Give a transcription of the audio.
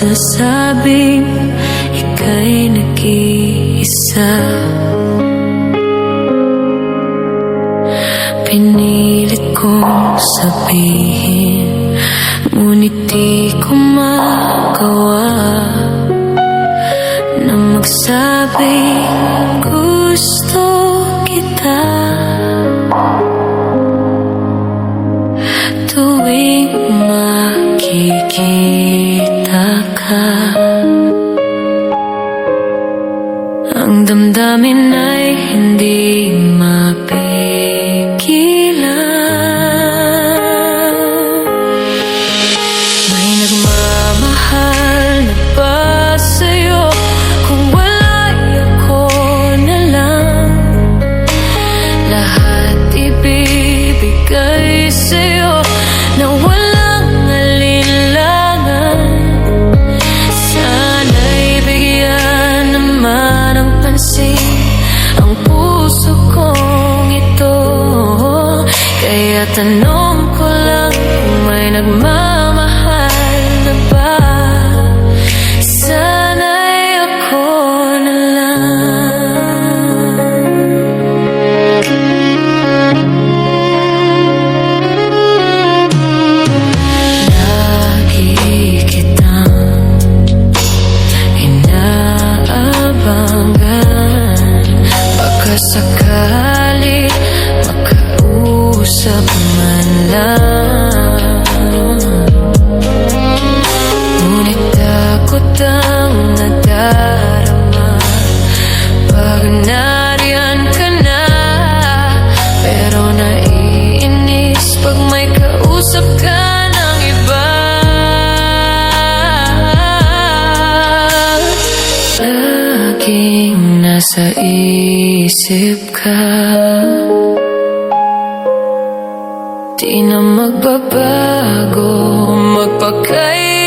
Nagsasabing ika'y nag-iisa. Pinilit kong sabihin, ngunit di ko magawa na magsabing gusto kita. Tuwing makikita ka, ang damdamin ay hindi mapigilan. May nagmamahal na ba sa'yo? Kung wala'y ako na lang, lahat ibibigay sa'yo na walang alinlangan. Sana'y bigyan naman ng pansin ang puso kong ito. Kaya tanong ko lang kung may nagmamahal na ba. Sana'y ako na lang. Lagi kitang inaabangan, baka sakali makausap man lang. Ngunit takot ang nadarama pag nariyan ka na. Pero naiinis pag may kausap ka ng iba. Laging nasa isip ka, di na magbabago, magpakailanman.